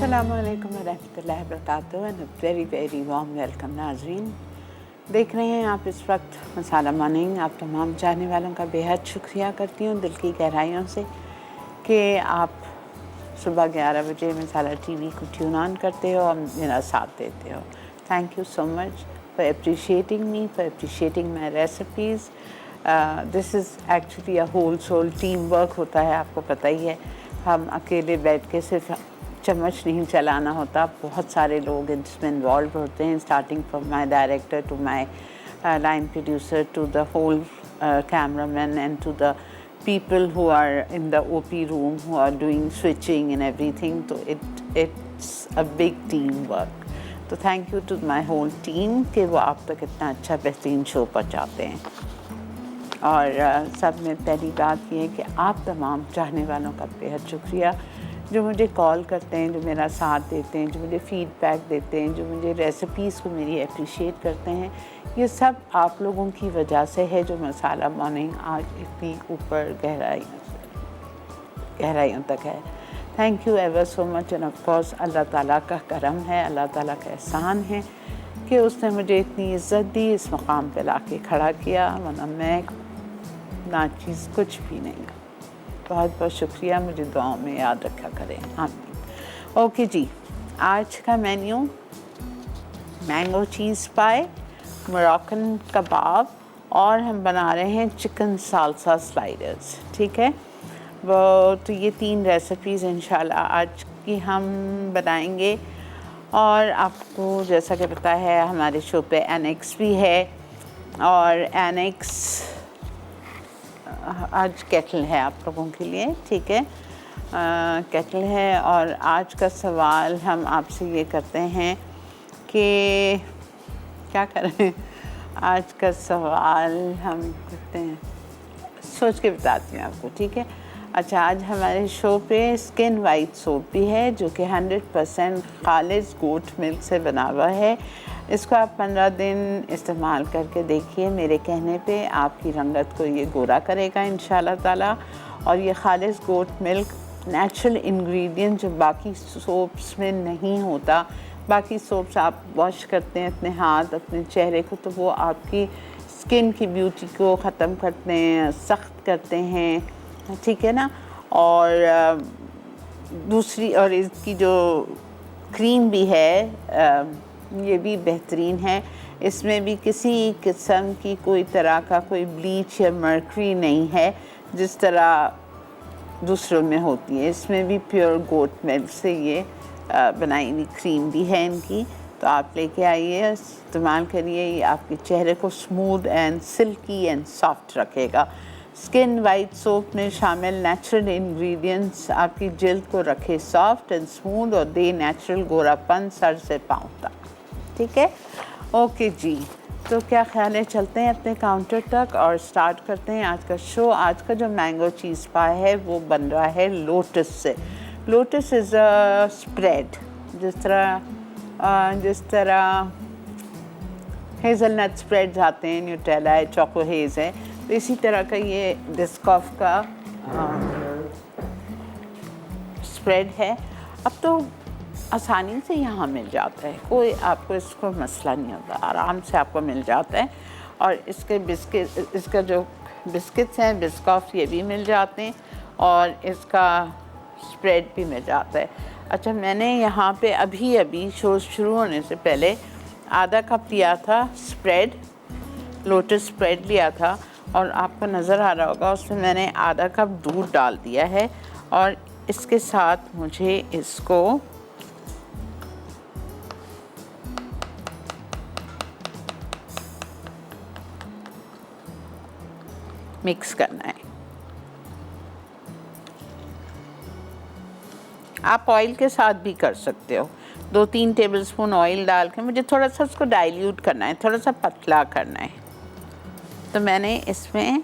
अस्सलाम वालेकुम रहमतुल्लाहि व बरकातुहू and very very warm welcome नाज़रीन। देख रहे हैं आप इस वक्त मसाला मॉर्निंग। आप तमाम चाहने वालों का बेहद शुक्रिया करती हूँ दिल की गहराइयों से कि आप सुबह 11 बजे मसाला टीवी को ट्यून ऑन करते हो और मेरा साथ देते हो। Thank you so much for appreciating me, for appreciating my recipes. This is actually a whole soul team work होता है, आपको पता ही है। हम अकेले बैठ के सिर्फ चम्मच नहीं चलाना होता, बहुत सारे लोग इसमें इन्वॉल्व होते हैं, starting from my director to my line producer to the whole cameraman and to the people who are in the OP room who are doing switching and everything. So it's a big team work. तो thank you to my whole team कि वो आप तक इतना अच्छा बेहतरीन show पहुँचाते हैं। और सब में पहली बात ये है कि आप तमाम चाहने वालों का बेहद शुक्रिया जो मुझे कॉल करते हैं, जो मेरा साथ देते हैं, जो मुझे फ़ीडबैक देते हैं, जो मुझे रेसिपीज़ को मेरी अप्रिशिएट करते हैं। ये सब आप लोगों की वजह से है जो मसाला मॉर्निंग आज इतनी ऊपर गहराइयों तक है। Thank you ever so much. And of course Allah ताला का करम है, अल्लाह ताला का एहसान है कि उसने मुझे इतनी इज़्ज़त दी, इस मकाम पे लाके खड़ा किया, वरना मैं नाचीज़ कुछ भी नहीं। बहुत बहुत शुक्रिया, मुझे दुआओं में याद रखा करें। आमीन। ओके जी, आज का मेन्यू मैंगो चीज़ पाए, मोरक्कन कबाब और हम बना रहे हैं चिकन सालसा स्लाइडर्स। ठीक है, वो तो ये 3 रेसिपीज़ इंशाल्लाह आज की हम बनाएंगे। और आपको जैसा कि पता है हमारे शो पे एनेक्स भी है और एनेक्स आज केटल है आप लोगों के लिए। ठीक है, केटल है। और आज का सवाल हम आपसे ये करते हैं कि क्या करें। आज का सवाल हम करते हैं, सोच के बताती हूँ आपको। ठीक है, अच्छा, आज हमारे शो पे स्किन वाइट सोप भी है जो कि 100% खालिस गोट मिल्क से बना हुआ है। इसको आप 15 दिन इस्तेमाल करके देखिए, मेरे कहने पे आपकी रंगत को ये गोरा करेगा इंशाल्लाह ताला। और ये खालिस गोट मिल्क नेचुरल इंग्रेडिएंट जो बाकी सोप्स में नहीं होता। बाकी सोप्स आप वॉश करते हैं अपने हाथ, अपने चेहरे को, तो वो आपकी स्किन की ब्यूटी को ख़त्म करते हैं, सख्त करते हैं। ठीक है ना। और दूसरी, और इसकी जो क्रीम भी है ये भी बेहतरीन है। इसमें भी किसी किस्म की कोई तरह का कोई ब्लीच या मर्करी नहीं है जिस तरह दूसरों में होती है। इसमें भी प्योर गोट मिल्क से ये बनाई हुई क्रीम भी है इनकी। तो आप लेके आइए, इस्तेमाल करिए, ये आपके चेहरे को smooth and silkie and soft रखेगा। स्किन वाइट सोप में शामिल नेचुरल इंग्रेडिएंट्स आपकी जल्द को रखे सॉफ्ट एंड स्मूथ और दे नेचुरल गोरापन सर से पाँव तक। ठीक है, ओके जी। तो क्या ख्याल है, चलते हैं अपने काउंटर तक और स्टार्ट करते हैं आज का शो। आज का जो मैंगो चीज़ पाई है वो बन रहा है लोटस से। लोटस इज़ अ स्प्रेड, जिस तरह हेज़लनट स्प्रेड्स आते हैं, न्यूटेला है, चोको हेज़ है, तो इसी तरह का ये बिस्कॉफ का स्प्रेड है। अब तो आसानी से यहाँ मिल जाता है, कोई आपको इसको मसला नहीं होता, आराम से आपको मिल जाता है। और इसका जो बिस्किट्स हैं बिस्कॉफ, ये भी मिल जाते हैं और इसका स्प्रेड भी मिल जाता है। अच्छा, मैंने यहाँ पे अभी शो शुरू होने से पहले आधा कप लिया था स्प्रेड, लोटस स्प्रेड लिया था, और आपको नज़र आ रहा होगा उसमें मैंने आधा कप दूध डाल दिया है। और इसके साथ मुझे इसको मिक्स करना है। आप ऑयल के साथ भी कर सकते हो, 2-3 टेबलस्पून ऑयल डाल के। मुझे थोड़ा सा उसको डाइल्यूट करना है, थोड़ा सा पतला करना है। तो मैंने इसमें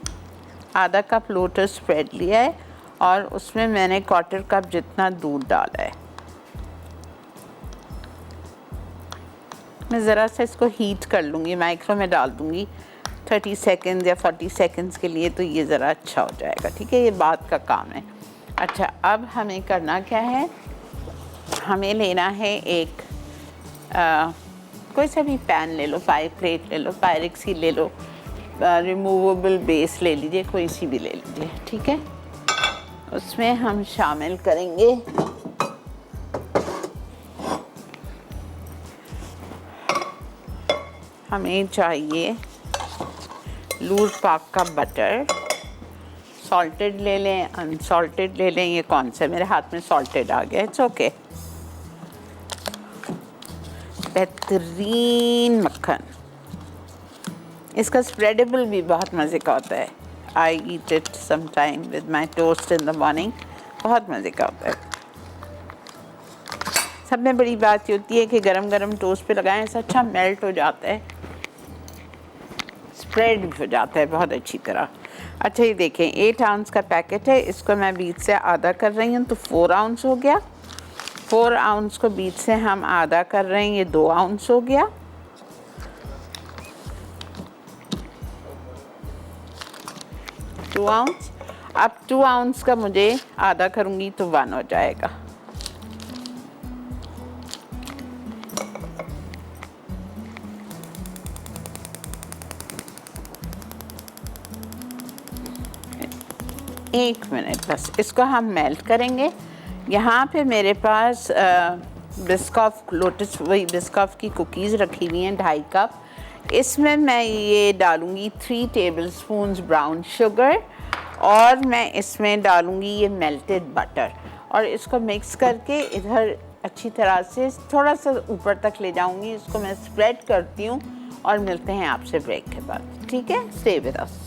आधा कप लोटस स्प्रेड लिया है और उसमें मैंने 1/4 कप जितना दूध डाला है। मैं ज़रा सा इसको हीट कर लूँगी, माइक्रो में डाल दूँगी 30 सेकेंड या 40 सेकेंड्स के लिए, तो ये ज़रा अच्छा हो जाएगा। ठीक है, ये बात का काम है। अच्छा, अब हमें करना क्या है, हमें लेना है एक कोई सा भी पैन ले लो, पाई प्लेट ले लो, पायरेक्स ही ले लो, रिमूवेबल बेस ले लीजिए, कोई सी भी ले लीजिए, ठीक है। उसमें हम शामिल करेंगे हमें चाहिए लूज पाक का बटर। सॉल्टेड ले लें, अनसॉल्टेड ले लें, ये कौन सा, मेरे हाथ में सॉल्टेड आ गया, इट्स ओके। बेहतरीन मक्खन, इसका स्प्रेडेबल भी बहुत मज़े का होता है। I eat it some time with my toast in the morning, बहुत मज़े का होता है। सब में बड़ी बात ये होती है कि गरम गरम टोस्ट पे लगाएं, ऐसा अच्छा मेल्ट हो जाता है, स्प्रेड भी हो जाता है बहुत अच्छी तरह। अच्छा ये देखें 8 आउंस का पैकेट है, इसको मैं बीच से आधा कर रही हूँ तो 4 आउंस हो गया। 4 आउंस को बीच से हम आधा कर रहे हैं, ये 2 आउंस हो गया। टू आउंस, अब 2 आउंस का मुझे आधा करूँगी तो 1 हो जाएगा। एक मिनट बस, इसको हम मेल्ट करेंगे। यहाँ पे मेरे पास बिस्कॉफ लोटस, वही बिस्कॉफ की कुकीज़ रखी हुई हैं 2.5 कप। इसमें मैं ये डालूँगी 3 टेबलस्पून्स ब्राउन शुगर और मैं इसमें डालूँगी ये मेल्टेड बटर और इसको मिक्स करके इधर अच्छी तरह से थोड़ा सा ऊपर तक ले जाऊँगी। इसको मैं स्प्रेड करती हूँ और मिलते हैं आपसे ब्रेक के बाद, ठीक है। Stay with us.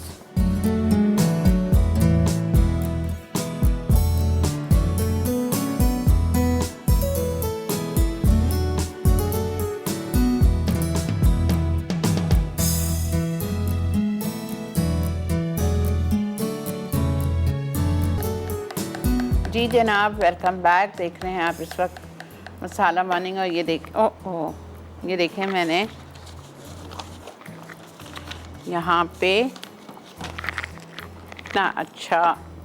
जी जनाब, वेलकम बैक। देख रहे हैं आप इस वक्त मसाला मॉर्निंग और ये ये देखें मैंने यहाँ पे इतना अच्छा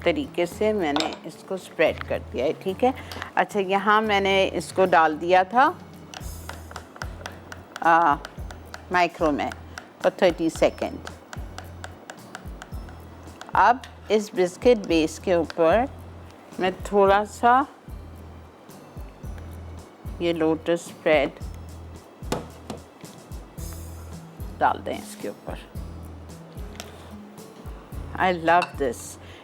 तरीके से मैंने इसको स्प्रेड कर दिया है, ठीक है। अच्छा यहाँ मैंने इसको डाल दिया था माइक्रो में फॉर 30 सेकेंड। अब इस बिस्किट बेस के ऊपर मैं थोड़ा सा ये लोटस स्प्रेड डाल दें इसके ऊपर। I love this.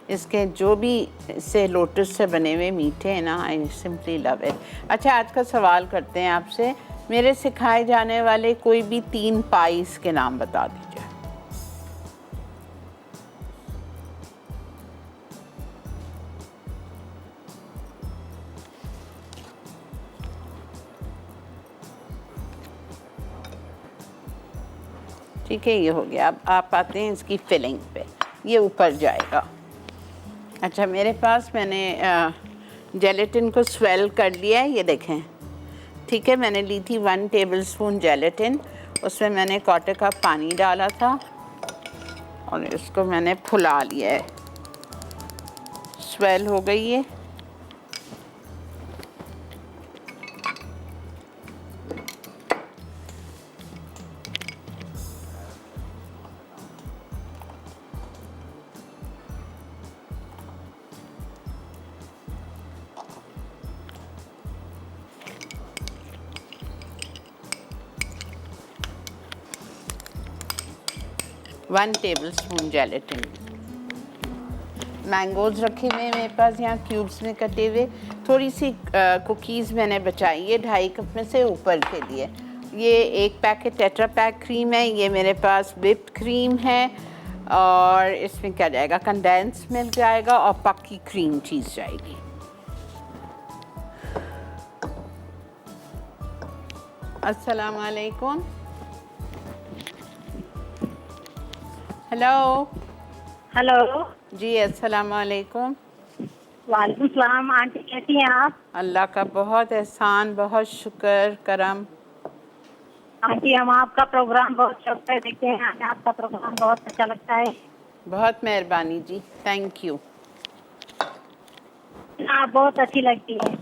इसके जो भी इससे लोटस से बने हुए मीठे हैं ना, आई सिंपली लव इट। अच्छा आज का सवाल करते हैं आपसे, मेरे सिखाए जाने वाले कोई भी 3 पाइस के नाम बता दीजिए। ठीक है, ये हो गया। अब आप आते हैं इसकी फिलिंग पे, ये ऊपर जाएगा। अच्छा मेरे पास मैंने जेलेटिन को स्वेल कर लिया है, ये देखें, ठीक है। मैंने ली थी 1 टेबलस्पून जेलेटिन, उसमें मैंने 1/4 कप पानी डाला था और इसको मैंने फुला लिया है। स्वेल हो गई है। One tablespoon gelatin. मैंगोज़ रखे हुए हैं मेरे पास यहाँ क्यूब्स में कटे हुए। थोड़ी सी कुकीज़ मैंने बचाई है 2.5 कप में से ऊपर के लिए। ये 1 पैकेट टेट्रा पैक क्रीम है, ये मेरे पास व्हिप्ड क्रीम है और इसमें क्या जाएगा, कंडेंस मिल्क जाएगा और पक्की क्रीम चीज़ जाएगी। अस्सलाम वालेकुम। हेलो। हेलो जी अस्सलाम वालेकुम। वालेकुम सलाम। आंटी कैसी हैं आप? अल्लाह का बहुत एहसान, बहुत शुक्र करम। आंटी हम आपका प्रोग्राम बहुत शौक से देखते हैं, आपका प्रोग्राम बहुत अच्छा लगता है। बहुत मेहरबानी जी, थैंक यू। आप बहुत अच्छी लगती है।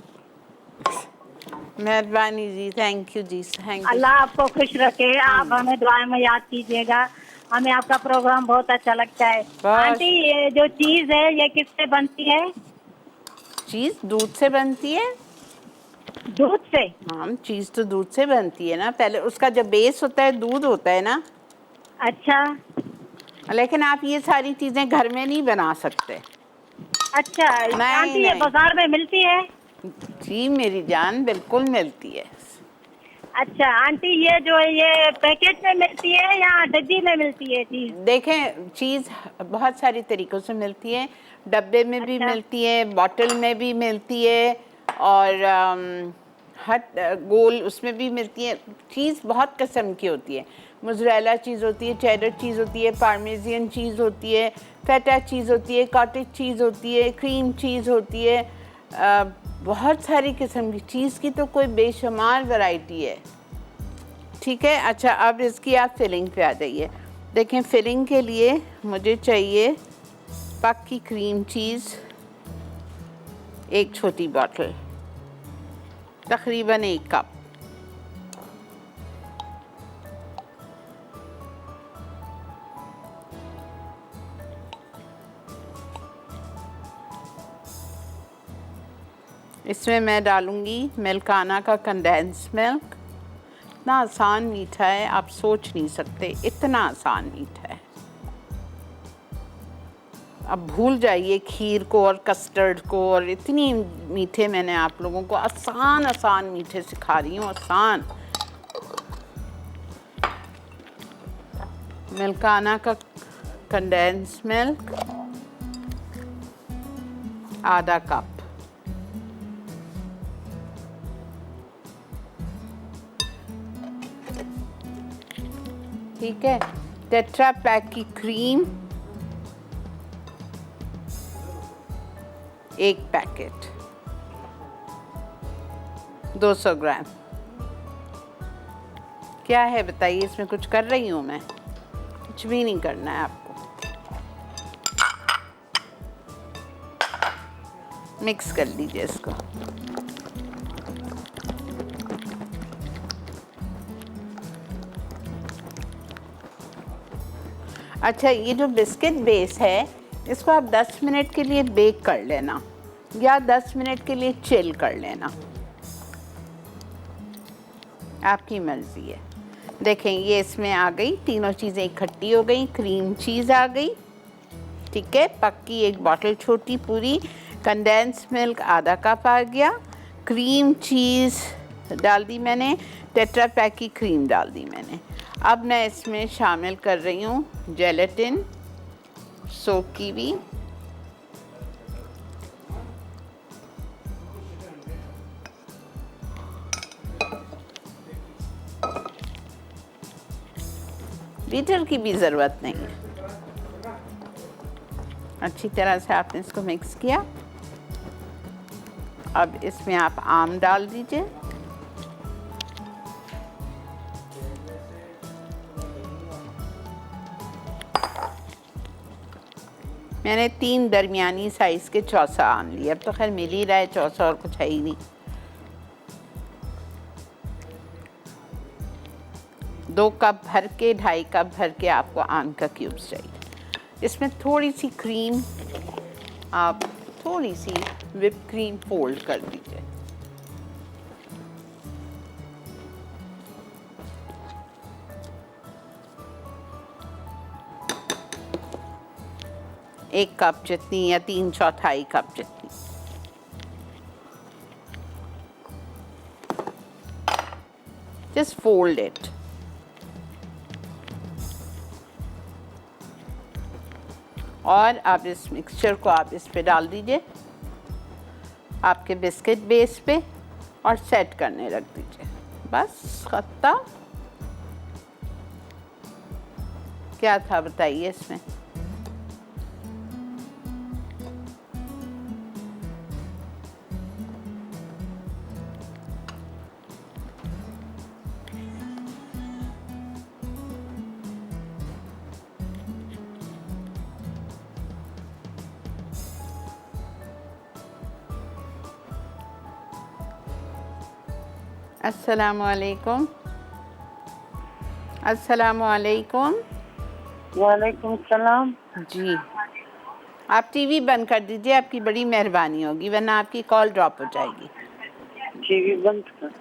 मेहरबानी जी, thank you ji, thank you. Allah आपको खुश रखे, आप हमें दुआ में याद कीजिएगा। हमें आपका प्रोग्राम बहुत अच्छा लगता है। बस। आंटी, ये जो चीज है ये किससे बनती है? चीज़ दूध से बनती है। दूध से? हाँ, चीज़ तो दूध से बनती है ना। पहले उसका जो बेस होता है दूध होता है ना। अच्छा लेकिन आप ये सारी चीज़ें घर में नहीं बना सकते। अच्छा। नहीं आंटी, ये नहीं बाजार में मिलती है? जी मेरी जान, बिल्कुल मिलती है। अच्छा आंटी, ये जो है ये पैकेट में मिलती है या डब्बी में मिलती है चीज? देखें, चीज़ बहुत सारी तरीक़ों से मिलती है। डब्बे में भी अच्छा मिलती है, बॉटल में भी मिलती है, और हर गोल उसमें भी मिलती है। चीज़ बहुत किस्म की होती है। मोज़रेला चीज़ होती है, चेडर चीज़ होती है, पार्मेज़ियन चीज़ होती है, फेटा चीज़ होती है, कॉटेज चीज़ होती है, क्रीम चीज़ होती है। बहुत सारी किस्म की चीज़ की तो कोई बेशुमार वैरायटी है। ठीक है, अच्छा अब इसकी आप फिलिंग पे आ जाइए। देखें, फिलिंग के लिए मुझे चाहिए पक्की क्रीम चीज़, एक छोटी बॉटल, तकरीबन 1 कप। इसमें मैं डालूँगी मिल्काना का कंडेंस मिल्क। इतना आसान मीठा है, आप सोच नहीं सकते, इतना आसान मीठा है। अब भूल जाइए खीर को और कस्टर्ड को, और इतनी मीठे मैंने आप लोगों को आसान आसान मीठे सिखा रही हूँ, आसान। मिल्काना का कंडेंस मिल्क आधा कप, ठीक है। टेट्रा पैक की क्रीम 1 पैकेट, 200 ग्राम। क्या है बताइए, इसमें कुछ कर रही हूँ मैं? कुछ भी नहीं करना है आपको। मिक्स कर लीजिए इसको। अच्छा, ये जो बिस्किट बेस है इसको आप 10 मिनट के लिए बेक कर लेना या 10 मिनट के लिए चिल कर लेना, आपकी मर्ज़ी है। देखें, ये इसमें आ गई, तीनों चीज़ें इकट्ठी हो गई। क्रीम चीज़ आ गई, ठीक है, पक्की 1 बॉटल छोटी पूरी, कंडेंस मिल्क आधा कप आ गया, क्रीम चीज़ डाल दी मैंने, टेट्रा पैक की क्रीम डाल दी मैंने। अब मैं इसमें शामिल कर रही हूँ जेलेटिन, सोक की भी, बीटर की भी ज़रूरत नहीं है। अच्छी तरह से आपने इसको मिक्स किया। अब इसमें आप आम डाल दीजिए, मैंने 3 दरमियानी साइज़ के चौसा आम लिए। अब तो खैर मिल ही रहा है चौसा, और कुछ है ही नहीं। 2 कप भर के, 2.5 कप भर के आपको आम का क्यूब्स चाहिए। इसमें थोड़ी सी क्रीम, आप थोड़ी सी व्हिप क्रीम फोल्ड कर दीजिए। एक कप जितनी या 3/4 कप जितनी। Just fold it. और अब इस मिक्सचर को आप इस पे डाल दीजिए, आपके बिस्किट बेस पे, और सेट करने रख दीजिए। बस खत्म। क्या था बताइए इसमें? अस्सलामुअलैकुम। अस्सलामुअलैकुम। वालेकुम सलाम। जी, आप टीवी बंद कर दीजिए, आपकी बड़ी मेहरबानी होगी, वरना आपकी कॉल ड्रॉप हो जाएगी। टीवी बंद कर।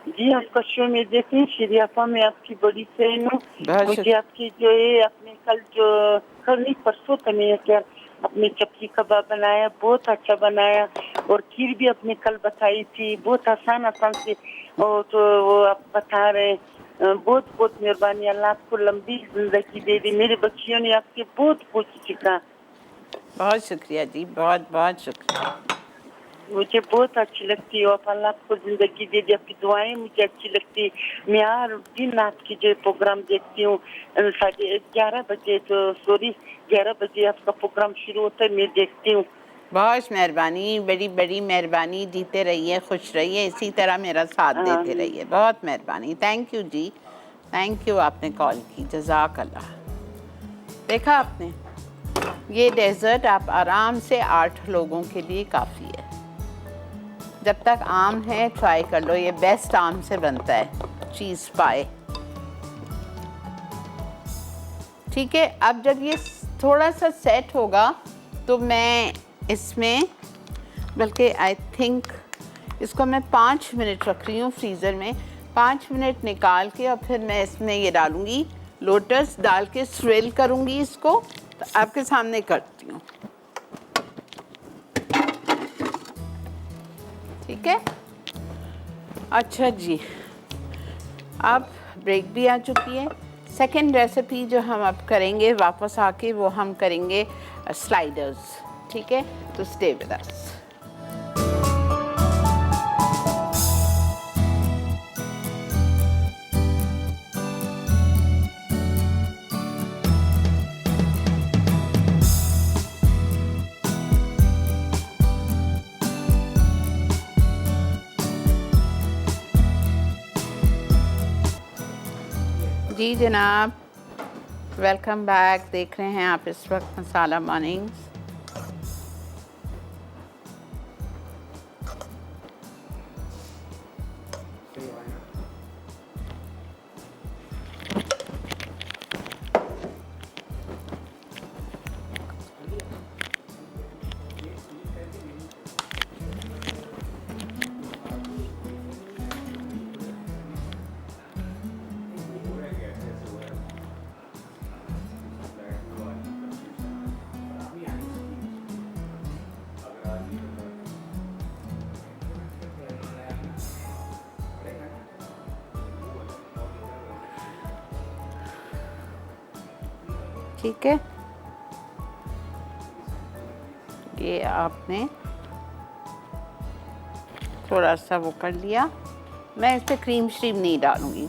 जी, आपका शो में देखती हूँ, शिरियापा में आपकी बड़ी फैन हूँ। बहुत मुझे शुक्रिया। आपकी जो है आपने कल नहीं परसों का नहीं क्या अपने चपली कबाब बनाया, बहुत अच्छा बनाया, और खीर भी आपने कल बताई थी, बहुत आसान आसान से, और तो वो आप बता रहे हैं। बहुत बहुत मेहरबानी, अल्लाह आपको लंबी जिंदगी दे दी। मेरे बच्चियों ने आपके बहुत कुछ सीखा। बहुत शुक्रिया जी, बहुत बहुत शुक्रिया। मुझे बहुत अच्छी लगती है, और अल्लाह आपको जिंदगी दे दी। आपकी दुआएं मुझे अच्छी लगती। मैं हर दिन आपकी जो प्रोग्राम देखती हूँ, 11:30 तो 11 बजे आपका प्रोग्राम शुरू होता है, मैं देखती हूँ। बहुत मेहरबानी, बड़ी बड़ी मेहरबानी। जीते रहिए, खुश रहिए, इसी तरह मेरा साथ देते रहिए। बहुत मेहरबानी, thank you ji, thank you. आपने कॉल की, जज़ाक अल्लाह। देखा आपने, ये डेजर्ट आप आराम से 8 लोगों के लिए काफ़ी है। जब तक आम है ट्राई कर लो, ये बेस्ट आम से बनता है चीज़ पाए। ठीक है, अब जब ये थोड़ा सा सेट होगा तो मैं इसमें, बल्कि आई थिंक इसको मैं 5 मिनट रख रही हूँ फ्रीज़र में। 5 मिनट निकाल के और फिर मैं इसमें ये डालूँगी, लोटस डाल के स्विल करूँगी इसको। तो आपके सामने करती हूँ, ठीक है। अच्छा जी, अब ब्रेक भी आ चुकी है। सेकंड रेसिपी जो हम अब करेंगे वापस आके, वो हम करेंगे स्लाइडर्स, ठीक है। तो स्टे विद अस। जी जनाब, वेलकम बैक। देख रहे हैं आप इस वक्त मसाला मॉर्निंग्स। ठीक है, ये आपने थोड़ा सा वो कर लिया। मैं इस पर क्रीम श्रीम नहीं डालूँगी।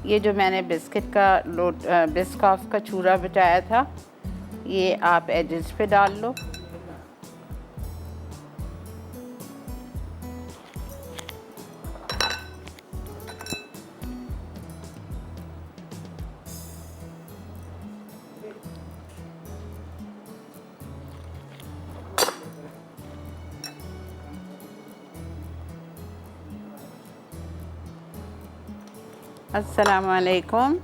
ये जो मैंने बिस्किट का बिस्कॉफ का चूरा बचाया था, ये आप एजेस पे डाल लो। अस्सलामुअलैकुम।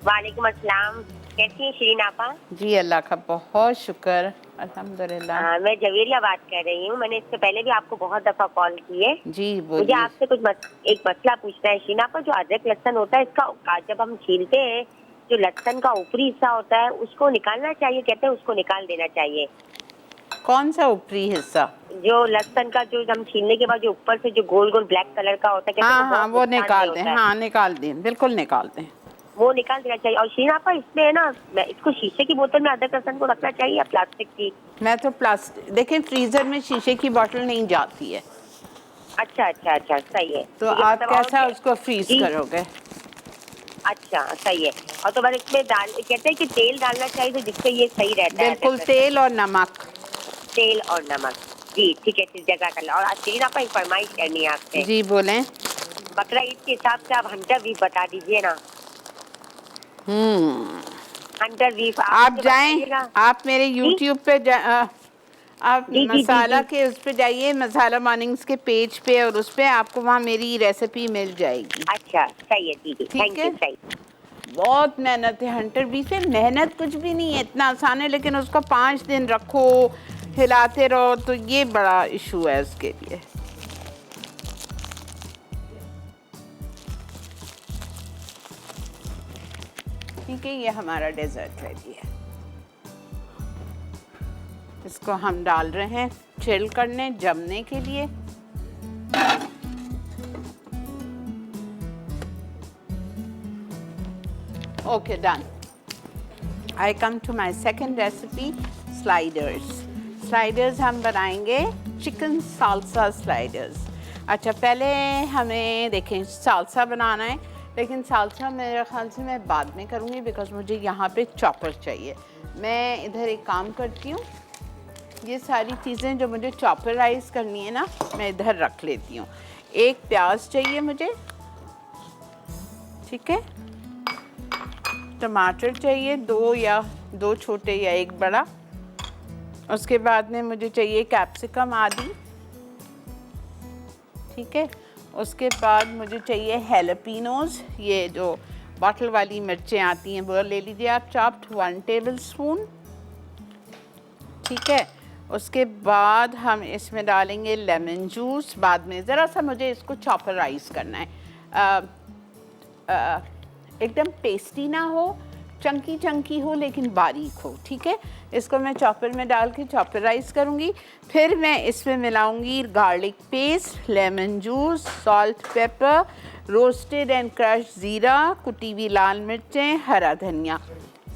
वालेकुम अस्सलाम। कैसी हैं शिरीन आपा? जी अल्लाह का बहुत शुक्र, अल्हम्दुलिल्लाह। मैं जवेरिया बात कर रही हूँ। मैंने इससे पहले भी आपको बहुत दफा कॉल की है। जी मुझे बोलिए। आपसे एक मसला पूछना है शिरीन आपा। जो अदरक लहसुन होता है, इसका जब हम छीलते हैं, जो लहसुन का ऊपरी हिस्सा होता है उसको निकालना चाहिए, कहते हैं उसको निकाल देना चाहिए। कौन सा ऊपरी हिस्सा? जो लहसुन का जो हम छीलने के बाद जो ऊपर से जो गोल गोल ब्लैक कलर का होता है, कहते हैं हाँ हाँ, बहुत वो नुकसानदेह निकाल दें। होता है। हाँ निकाल दें, बिल्कुल निकाल दें। वो निकाल देना चाहिए। और शिरीन आपा, इसमें है ना, इसको शीशे की बोतल में अदरक लहसुन को रखना चाहिए या प्लास्टिक की? मैं तो प्लास्टिक, देखें फ्रीज़र में शीशे की बोतल नहीं जाती है। अच्छा अच्छा अच्छा, सही है। तो ठीक है, आप मतलब कैसा और उसको फ्रीज जी, करोगे? अच्छा सही है। और तो बाद इसमें कहते हैं कि तेल डालना चाहिए, तो जिससे ये सही रहता है बिल्कुल, अदरक लहसुन। तेल और नमक। तेल और नमक। जी ठीक है, इस जगह कर लो। और शिरीन आपा, एक फरमाइश करनी है आपसे। जी बोलें। बकरा ईद के हिसाब से आप हंटर बीफ बता दीजिए ना। हंटर बीफ आप आप मुझे जाएं, बताइएगा। आप मेरे जी? YouTube पे आप जी, जी, जी, मसाला जी। के उस पे जाइए, मसाला मॉर्निंग्स के पेज पे, और उस पे आपको वहाँ मेरी रेसिपी मिल जाएगी। अच्छा सही है दीदी, ठीक थैंक है। यू, सही। बहुत मेहनत है हंटर बी से, मेहनत कुछ भी नहीं है, इतना आसान है, लेकिन उसको 5 दिन रखो, हिलाते रहो, तो ये बड़ा इशू है उसके लिए। ठीक है, ये हमारा डेजर्ट रेडी है। इसको हम डाल रहे हैं चिल करने, जमने के लिए। Okay, done. I come to my second recipe, sliders. Sliders हम बनाएंगे चिकन साल्सा स्लाइडर्स। अच्छा, पहले हमें देखें साल्सा बनाना है, लेकिन साल्सा मेरे ख्याल से मैं बाद में करूँगी, बिकॉज मुझे यहाँ पे चॉपर चाहिए। मैं इधर एक काम करती हूँ, ये सारी चीज़ें जो मुझे चॉपराइज करनी है ना, मैं इधर रख लेती हूँ। एक प्याज चाहिए मुझे, ठीक है। टमाटर चाहिए, 2 छोटे या 1 बड़ा। उसके बाद में मुझे चाहिए कैप्सिकम आदि, ठीक है। उसके बाद मुझे चाहिए हैलापिनोज, ये जो बॉटल वाली मिर्चें आती हैं वो ले लीजिए आप, चॉप्ड 1 टेबल स्पून, ठीक है। उसके बाद हम इसमें डालेंगे लेमन जूस बाद में। ज़रा सा मुझे इसको चॉपराइज करना है, एकदम पेस्टी ना हो, चंकी चंकी हो, लेकिन बारीक हो, ठीक है। इसको मैं चॉपर में डाल के चॉपराइज करूँगी। फिर मैं इसमें मिलाऊंगी garlic paste, lemon juice, salt, pepper, roasted and crush ज़ीरा, कुटी हुई लाल मिर्चें, हरा धनिया,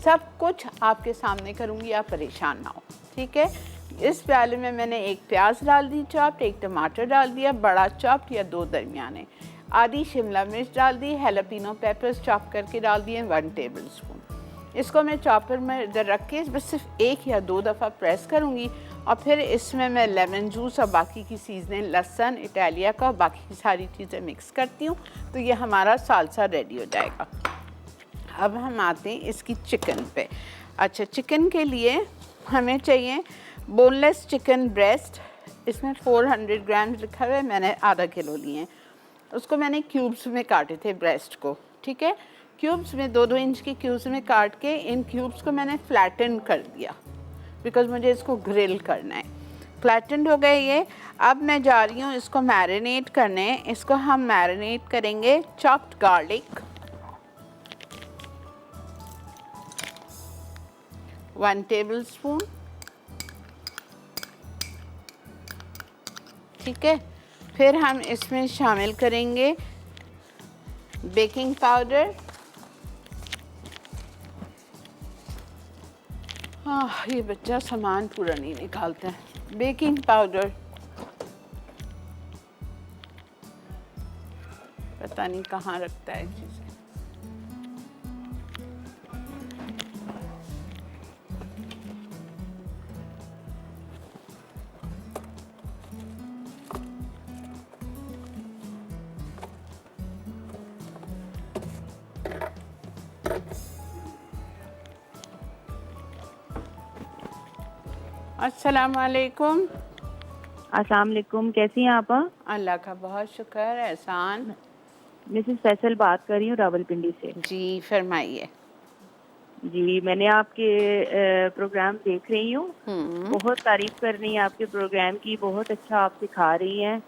सब कुछ आपके सामने करूँगी, आप परेशान ना हो, ठीक है। इस प्याले में मैंने 1 प्याज डाल दी चॉप्ड, 1 टमाटर डाल दिया बड़ा चॉप्ड या 2 दरमियाने, आधी शिमला मिर्च डाल दी, हैलापिनो पेपर्स चॉप करके डाल दिए 1 टेबल स्पून। इसको मैं चॉपर में इधर रख के बस सिर्फ 1 या 2 दफ़ा प्रेस करूँगी, और फिर इसमें मैं लेमन जूस और बाकी की चीज़ें, लहसुन इटालिया का, बाकी की सारी चीज़ें मिक्स करती हूँ, तो ये हमारा साल्सा रेडी हो जाएगा। अब हम आते हैं इसकी चिकन पे। अच्छा, चिकन के लिए हमें चाहिए बोनलेस चिकन ब्रेस्ट, इसमें 400 ग्राम लिखा हुआ है, मैंने आधा किलो लिए हैं। उसको मैंने क्यूब्स में काटे थे ब्रेस्ट को, ठीक है। क्यूब्स में 2-2 इंच के क्यूब्स में काट के इन क्यूब्स को मैंने फ्लैटन कर दिया, बिकॉज मुझे इसको ग्रिल करना है। फ्लैटन हो गए ये। अब मैं जा रही हूँ इसको मैरिनेट करने। इसको हम मैरिनेट करेंगे चॉप्ड गार्लिक 1 टेबल स्पून, ठीक है। फिर हम इसमें शामिल करेंगे बेकिंग पाउडर, ये बच्चा सामान पूरा नहीं निकालता है। बेकिंग पाउडर पता नहीं कहाँ रखता है चीज़ें। अस्सलाम वालेकुम। अस्सलाम वालेकुम, कैसी हैं आप? अल्लाह का बहुत शुक्र, एहसान। मिसेस फैसल बात कर रही हूँ रावलपिंडी से। जी फरमाइए। जी, मैंने आपके प्रोग्राम देख रही हूँ, बहुत तारीफ कर रही हैं आपके प्रोग्राम की, बहुत अच्छा आप सिखा रही हैं,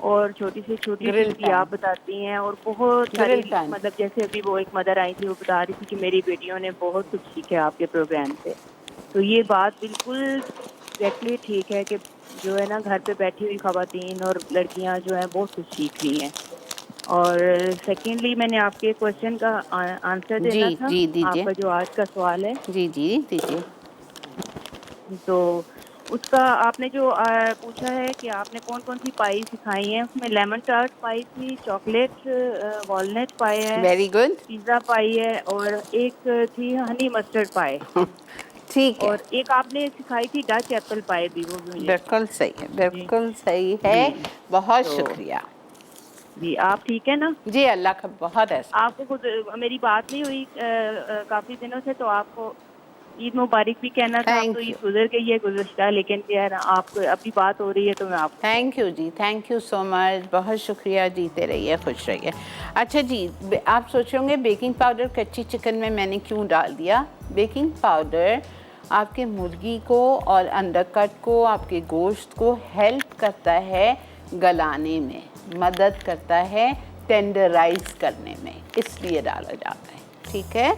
और छोटी से छोटी चीज़ आप बताती हैं, और बहुत सारी, मतलब जैसे अभी वो एक मदर आई थी, वो बता रही थी कि मेरी बेटियों ने बहुत कुछ सीखा आपके प्रोग्राम से। तो ये बात बिल्कुल एग्जैक्टली ठीक है कि जो है ना, घर पे बैठी हुई ख़वातीन और लड़कियां जो हैं बहुत कुछ सीख रही हैं। और सेकेंडली, मैंने आपके क्वेश्चन का आंसर देना था। जी दीजिए। आपका जो आज का सवाल है, जी दीजिए। तो उसका आपने जो पूछा है कि आपने कौन कौन सी पाई सिखाई हैं, उसमें लेमन टार्ट पाई थी, चॉकलेट वॉलनट पाई है, वेरी गुड, पिज़्ज़ा पाई है, और एक थी हनी मस्टर्ड पाई। ठीक है। और एक आपने सिखाई थी डच एप्पल पाई भी, वो भी बिल्कुल सही है, बिल्कुल सही है। बहुत शुक्रिया जी। आप ठीक है ना? जी, अल्लाह का बहुत है। आपको खुद मेरी बात नहीं हुई काफ़ी दिनों से, तो आपको ईद मुबारक भी कहना था। Thank तो you. ईद गुजर गई है गुज़श्ता, लेकिन यार आपको अभी बात हो रही है तो मैं आप thank you ji, thank you so much, बहुत शुक्रिया, जीते रहिए, खुश रहिए। अच्छा जी, आप सोचोगे बेकिंग पाउडर कच्ची चिकन में मैंने क्यों डाल दिया? बेकिंग पाउडर आपके मुर्गी को और अंडरकट को, आपके गोश्त को हेल्प करता है गलाने में, मदद करता है टेंडराइज करने में, इसलिए डाला जाता है। ठीक है,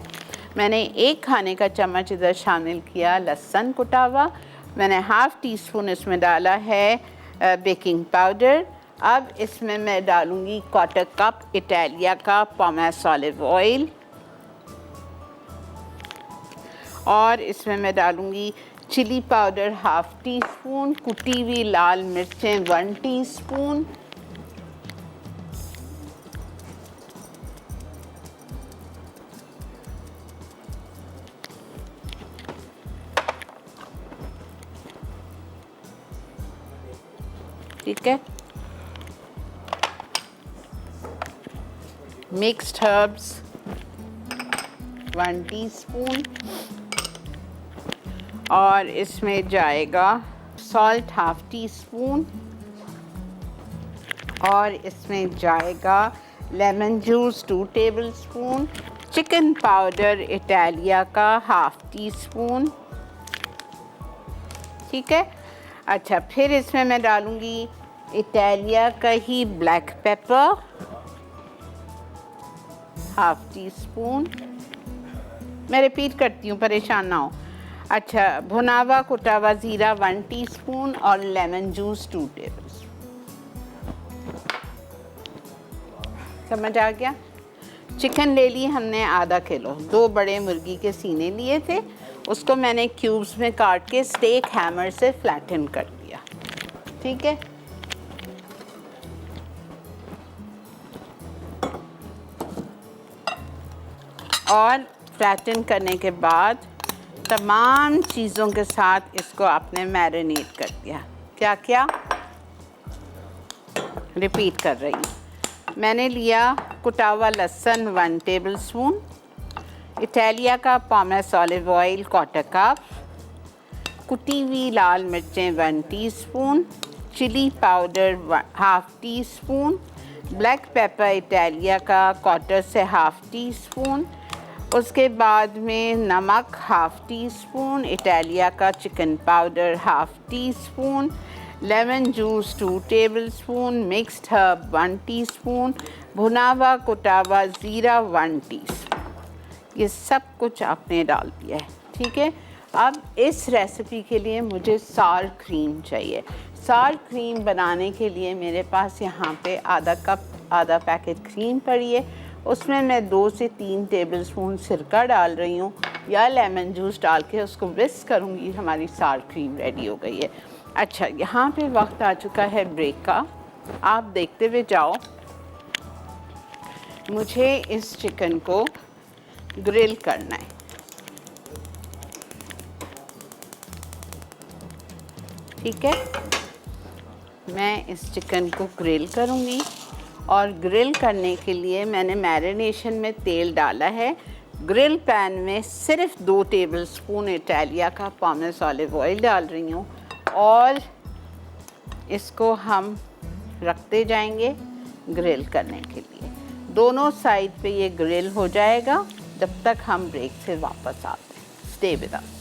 मैंने 1 खाने का चम्मच इधर शामिल किया लहसुन कुटा हुआ, मैंने हाफ़ टी स्पून इसमें डाला है बेकिंग पाउडर। अब इसमें मैं डालूँगी 1/4 कप इटालिया का पोमेस ऑलिव ऑयल, और इसमें मैं डालूँगी chilli powder half teaspoon, कुटी हुई लाल मिर्चें 1 टीस्पून, ठीक है, मिक्स्ड हर्ब्स 1 टीस्पून, और इसमें जाएगा सॉल्ट हाफ़ टी स्पून, और इसमें जाएगा lemon juice 2 tablespoon, chicken powder Italia का हाफ़ टी स्पून। ठीक है, अच्छा, फिर इसमें मैं डालूँगी इटालिया का ही black pepper half teaspoon. मैं रिपीट करती हूँ, परेशान ना हो। अच्छा, भुना कुटा हुआ ज़ीरा 1 टीस्पून और लेमन जूस 2 टेबलस्पून। समझ आ गया? चिकन ले ली हमने आधा किलो, 2 बड़े मुर्गी के सीने लिए थे, उसको मैंने क्यूब्स में काट के स्टेक हैमर से फ्लैटन कर दिया। ठीक है, और फ्लैटन करने के बाद तमाम चीज़ों के साथ इसको आपने मैरिनेट कर दिया। क्या क्या? रिपीट कर रही हूँ। मैंने लिया कुटा हुआ लहसुन 1 टेबलस्पून, इटालिया का पोमेस ऑलिव ऑयल 1/4 कप, कुटी हुई लाल मिर्चें 1 teaspoon, chilli powder half teaspoon, black pepper Italia का 1/4 से हाफ़ टी स्पून, उसके बाद में नमक हाफ़ टी स्पून, इटालिया का chicken powder half tea spoon, lemon juice 2 tablespoon, mixed herb 1 teaspoon, भुना हुआ कुटा हुआ ज़ीरा 1 टीस्पून। ये सब कुछ आपने डाल दिया है। ठीक है, अब इस रेसिपी के लिए मुझे सार क्रीम चाहिए। सार क्रीम बनाने के लिए मेरे पास यहाँ पे आधा पैकेट क्रीम पड़ी है, उसमें मैं 2 से 3 टेबलस्पून सिरका डाल रही हूँ या लेमन जूस डाल के उसको विस्क करूँगी। हमारी सार क्रीम रेडी हो गई है। अच्छा, यहाँ पे वक्त आ चुका है ब्रेक का, आप देखते हुए जाओ। मुझे इस चिकन को ग्रिल करना है। ठीक है, मैं इस चिकन को ग्रिल करूँगी, और ग्रिल करने के लिए मैंने मैरिनेशन में तेल डाला है। ग्रिल पैन में सिर्फ 2 टेबलस्पून इटालिया का पोमेस ऑलिव ऑयल डाल रही हूँ, और इसको हम रखते जाएंगे ग्रिल करने के लिए। दोनों साइड पे ये ग्रिल हो जाएगा जब तक हम ब्रेक से वापस आते हैं। Stay with us.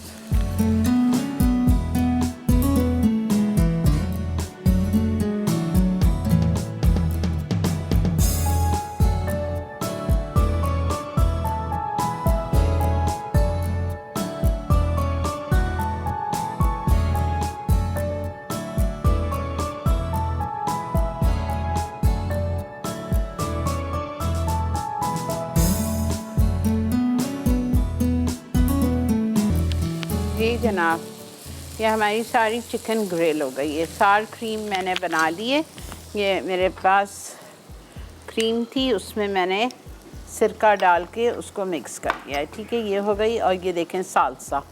जी जनाब, ये हमारी सारी चिकन ग्रिल हो गई है। सार क्रीम मैंने बना ली है। ये मेरे पास क्रीम थी, उसमें मैंने सिरका डाल के उसको मिक्स कर दिया है। ठीक है, ये हो गई। और ये देखें साल्सा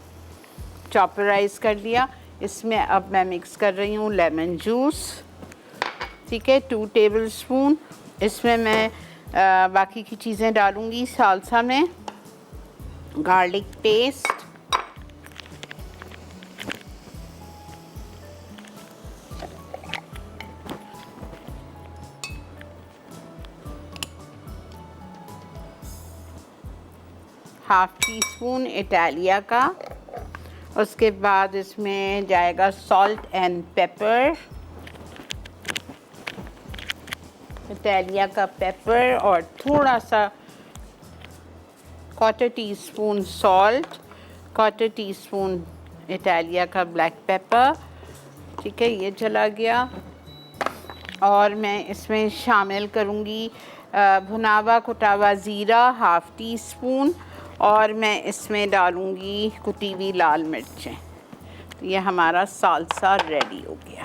चॉपराइज कर लिया। इसमें अब मैं मिक्स कर रही हूँ लेमन जूस। ठीक है, 2 टेबलस्पून। इसमें मैं बाकी की चीज़ें डालूँगी। साल्सा में garlic paste half tea spoon Italia का। उसके बाद इसमें जाएगा सॉल्ट एंड पेपर, इटालिया का पेपर, और थोड़ा सा quarter tea spoon salt, quarter tea spoon Italia का ब्लैक पेपर। ठीक है, ये चला गया। और मैं इसमें शामिल करूँगी भुनावा कुटावा ज़ीरा हाफ टी स्पून, और मैं इसमें डालूँगी कुटी हुई लाल मिर्चें। तो ये हमारा सालसा रेडी हो गया।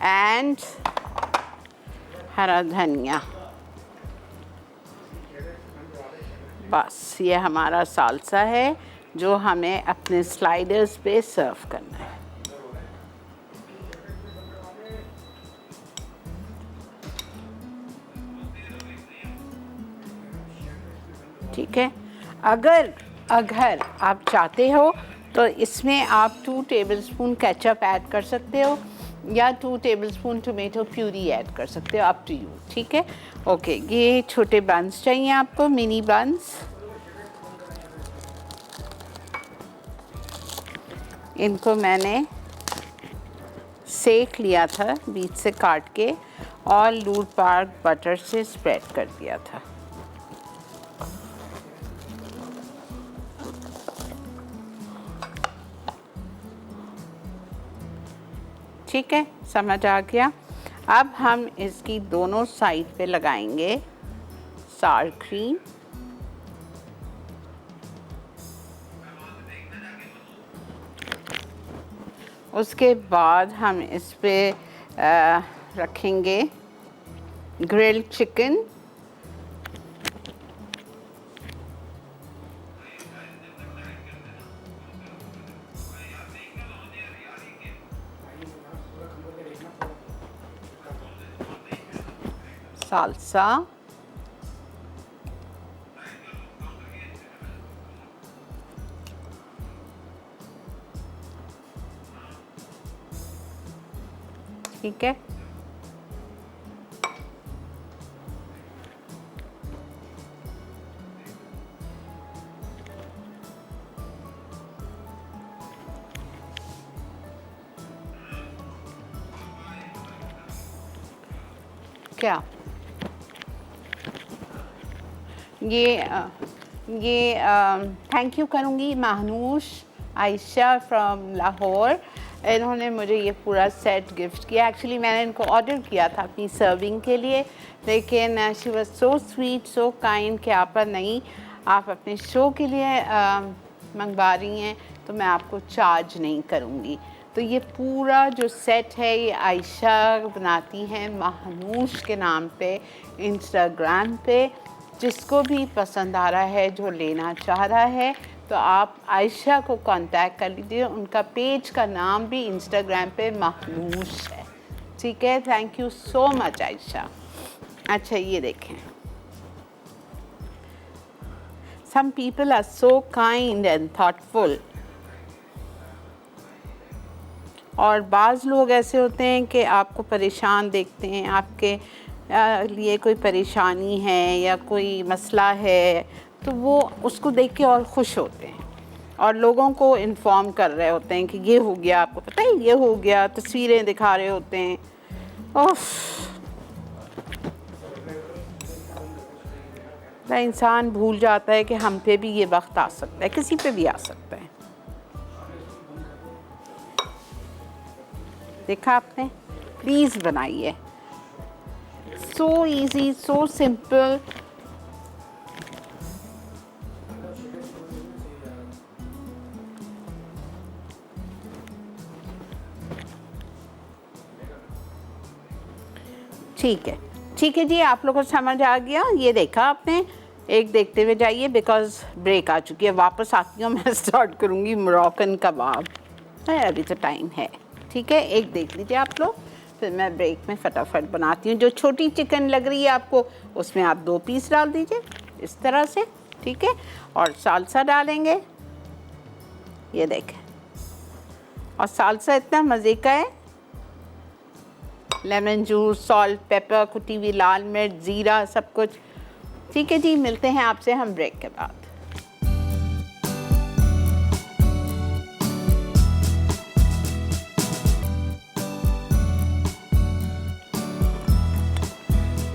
एंड हरा धनिया। बस ये हमारा सालसा है जो हमें अपने स्लाइडर्स पे सर्व करना है। ठीक है, अगर आप चाहते हो तो इसमें आप 2 टेबलस्पून केचप ऐड कर सकते हो या 2 टेबलस्पून टोमेटो प्यूरी ऐड कर सकते हो, अप टू यू। ठीक है, ओके। ये छोटे बंस चाहिए आपको, मिनी बंस। इनको मैंने सेक लिया था बीच से काट के और लूट पार्क बटर से स्प्रेड कर दिया था। ठीक है, समझ आ गया। अब हम इसकी दोनों साइड पे लगाएंगे सार क्रीम। उसके बाद हम इस पे रखेंगे ग्रिल्ड चिकन। सालसा, ठीक है। क्या ये थैंक यू करूँगी महानूश आयशा फ्रॉम लाहौर। इन्होंने मुझे ये पूरा सेट गिफ्ट किया। एक्चुअली मैंने इनको ऑर्डर किया था अपनी सर्विंग के लिए, लेकिन she was so sweet, so kind कि आप नहीं, आप अपने शो के लिए मंगवा रही हैं तो मैं आपको चार्ज नहीं करूँगी। तो ये पूरा जो सेट है ये आयशा बनाती हैं महानूश के नाम पे इंस्टाग्राम पे। जिसको भी पसंद आ रहा है, जो लेना चाह रहा है, तो आप आयशा को कांटेक्ट कर लीजिए। उनका पेज का नाम भी इंस्टाग्राम पे महानूश है। ठीक है, thank you so much Ayesha. अच्छा, ये देखें, some people are so kind and thoughtful, और बाज़ लोग ऐसे होते हैं कि आपको परेशान देखते हैं, आपके लिए कोई परेशानी है या कोई मसला है तो वो उसको देख के और खुश होते हैं और लोगों को इन्फॉर्म कर रहे होते हैं कि ये हो गया, आपको पता है ये हो गया, तस्वीरें दिखा रहे होते हैं। उफ, इंसान भूल जाता है कि हम पे भी ये वक्त आ सकता है, किसी पे भी आ सकता है। देखा आपने? प्लीज़ बनाइए, सो इजी, सो सिंपल। ठीक है, ठीक है जी, आप लोगों को समझ आ गया। ये देखा आपने, एक देखते हुए जाइए बिकॉज ब्रेक आ चुकी है। वापस आती हूँ, मैं स्टार्ट करूँगी मोरक्कन कबाब है, अभी तो टाइम है। ठीक है, एक देख लीजिए आप लोग, फिर मैं ब्रेक में फटाफट बनाती हूँ। जो छोटी चिकन लग रही है आपको, उसमें आप 2 पीस डाल दीजिए इस तरह से। ठीक है, और सालसा डालेंगे, ये देखें। और सालसा इतना मज़े का है, लेमन जूस, सॉल्ट, पेपर, कुटी हुई लाल मिर्च, ज़ीरा, सब कुछ। ठीक है जी, मिलते हैं आपसे हम ब्रेक के बाद।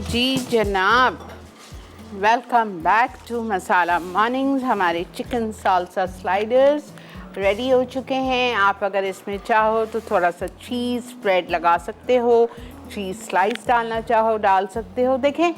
जी जनाब, welcome back to Masala mornings. हमारे चिकन साल्सा स्लाइडर्स रेडी हो चुके हैं। आप अगर इसमें चाहो तो थोड़ा सा चीज़ स्प्रेड लगा सकते हो, चीज़ स्लाइस डालना चाहो डाल सकते हो। देखें,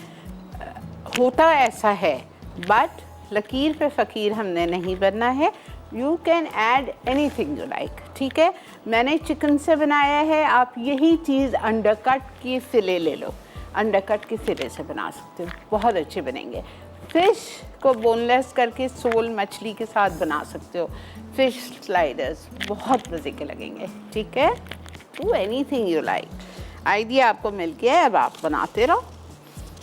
होता ऐसा है, बट लकीर पे फ़कीर हमने नहीं बनना है। You can add anything you like. ठीक है, मैंने चिकन से बनाया है, आप यही चीज़ अंडरकट की फिले ले लो, अंडरकट के सिरे से बना सकते हो, बहुत अच्छे बनेंगे। फ़िश को बोनलेस करके सोल मछली के साथ बना सकते हो। फ़िश स्लाइडर्स बहुत मज़े के लगेंगे। ठीक है, do anything you like. Idea आपको मिल गया है, अब आप बनाते रहो।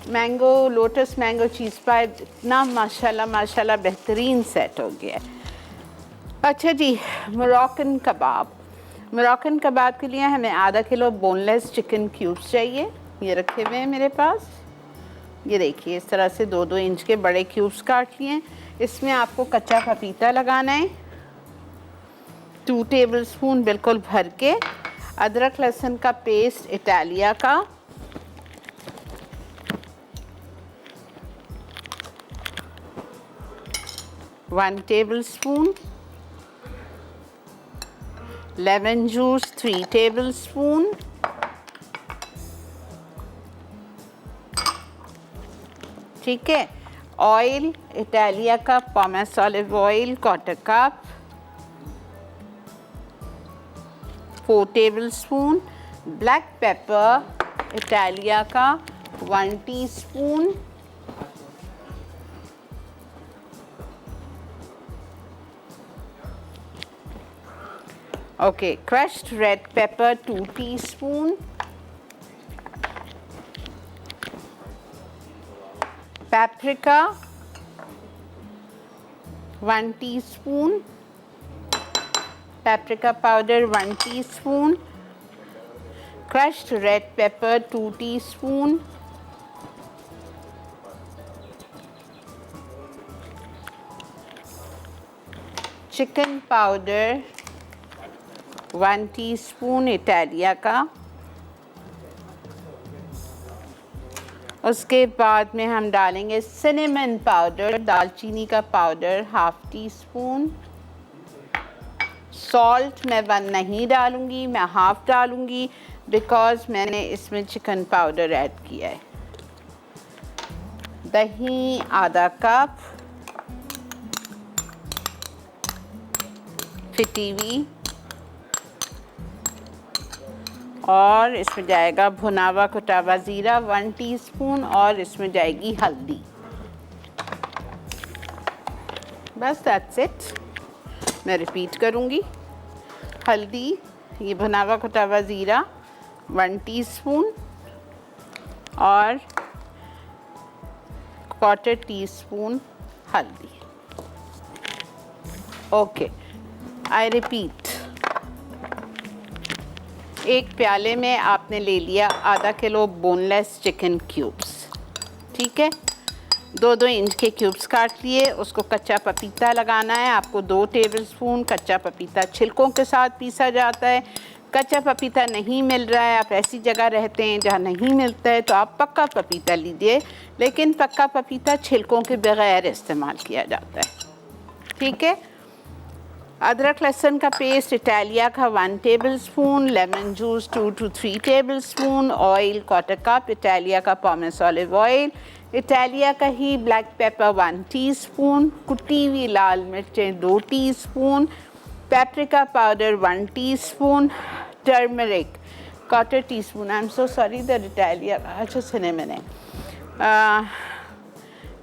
मैंगो, लोटस मैंगो चीज़ पाई इतना माशाल्लाह माशाल्लाह बेहतरीन सेट हो गया है। अच्छा जी, मोरक्कन कबाब। मोरक्कन कबाब के लिए हमें आधा किलो बोनलेस चिकन क्यूब्स चाहिए। ये रखे हुए हैं मेरे पास। ये देखिए, इस तरह से 2-2 इंच के बड़े क्यूब्स काट लिए। इसमें आपको कच्चा पपीता लगाना है 2 टेबलस्पून बिल्कुल भर के। अदरक लहसुन का पेस्ट इटालिया का, one tablespoon. Lemon juice 3 tablespoon. ठीक है, ऑयल इटालिया का pomace olive oil 1/4 cup, 4 tablespoon. Black pepper Italia का 1 teaspoon. Okay, crushed red pepper 2 teaspoon. paprika 1 teaspoon, paprika powder 1 teaspoon, crushed red pepper 2 teaspoon, chicken powder 1 teaspoon Italia का। उसके बाद में हम डालेंगे सिनेमन पाउडर, दालचीनी का पाउडर 1/2 टीस्पून। सॉल्ट मैं 1 नहीं डालूँगी, मैं 1/2 डालूँगी, बिकॉज़ मैंने इसमें चिकन पाउडर ऐड किया है। दही आधा कप फिटी हुई, और इसमें जाएगा भुना हुआ कुटा हुआ ज़ीरा 1 टीस्पून, और इसमें जाएगी हल्दी। बस दैट्स इट। मैं रिपीट करूँगी। हल्दी, ये भुना हुआ कुटा हुआ ज़ीरा 1 टीस्पून, और 1/4 टीस्पून हल्दी। Okay, I repeat. एक प्याले में आपने ले लिया आधा किलो बोनलेस चिकन क्यूब्स। ठीक है, 2-2 इंच के क्यूब्स काट लिए। उसको कच्चा पपीता लगाना है आपको 2 टेबलस्पून। कच्चा पपीता छिलकों के साथ पीसा जाता है। कच्चा पपीता नहीं मिल रहा है, आप ऐसी जगह रहते हैं जहाँ नहीं मिलता है, तो आप पक्का पपीता लीजिए, लेकिन पक्का पपीता छिलकों के बगैर इस्तेमाल किया जाता है। ठीक है, अदरक लहसुन का पेस्ट इटालिया का 1 tablespoon, lemon juice 2 to 3 tablespoon, oil 1/4 cup Italia का पॉमेस ऑलिव ऑयल, इटालिया का ही ब्लैक पेपर 1 टीस्पून, कुटी हुई लाल मिर्चें 2 teaspoon, paprika powder 1 teaspoon, turmeric 1/4 teaspoon. I am so sorry that Italia, अच्छा सिनेमन है।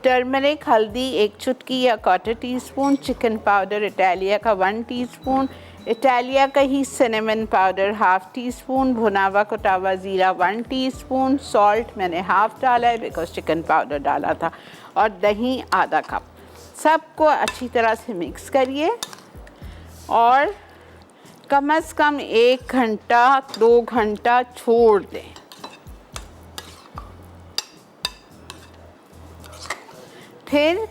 टर्मरिक, हल्दी 1 चुटकी या 1/4 टीस्पून, चिकन पाउडर इटालिया का 1 टीस्पून, इटालिया का ही सिनेमन पाउडर 1/2 टीस्पून, भुना हुआ कुटा हुआ ज़ीरा 1 टीस्पून, सॉल्ट मैंने 1/2 डाला है बिकॉज चिकन पाउडर डाला था, और दही आधा कप। सबको अच्छी तरह से मिक्स करिए और कम से कम 1 घंटा 2 घंटा छोड़ दें। फिर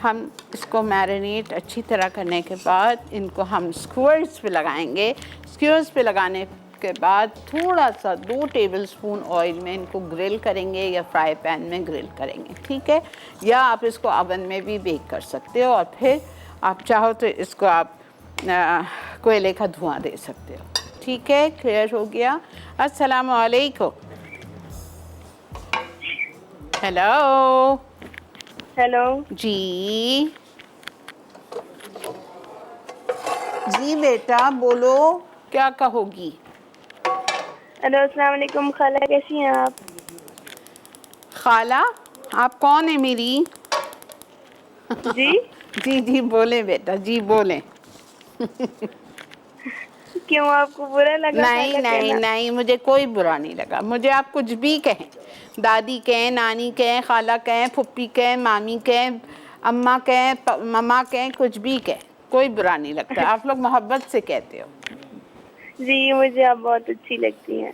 हम इसको मैरिनेट अच्छी तरह करने के बाद इनको हम स्क्यूअर्स पे लगाएंगे। स्क्यूअर्स पे लगाने के बाद थोड़ा सा 2 टेबलस्पून ऑयल में इनको ग्रिल करेंगे या फ्राई पैन में ग्रिल करेंगे, ठीक है। या आप इसको ओवन में भी बेक कर सकते हो और फिर आप चाहो तो इसको आप कोयले का धुआं दे सकते हो, ठीक है। क्लियर हो गया। अस्सलाम वालेकुम। हेलो। हेलो जी जी बेटा बोलो, क्या कहोगी? हेलो, अस्सलाम वालेकुम। खाला कैसी हैं आप? खाला? आप कौन है मेरी? जी जी जी बोले बेटा, जी बोले। क्यों, आपको बुरा लगा? नहीं खाला नहीं कहना? नहीं, मुझे कोई बुरा नहीं लगा। मुझे आप कुछ भी कहें, दादी कहें, नानी कहें, खाला कहें, फुप्पी कहें, मामी कहें, अम्मा कहें, मम्मा कहें, कुछ भी कहें, कोई बुरा नहीं लगता। आप लोग मोहब्बत से कहते हो। जी, मुझे आप बहुत अच्छी लगती हैं।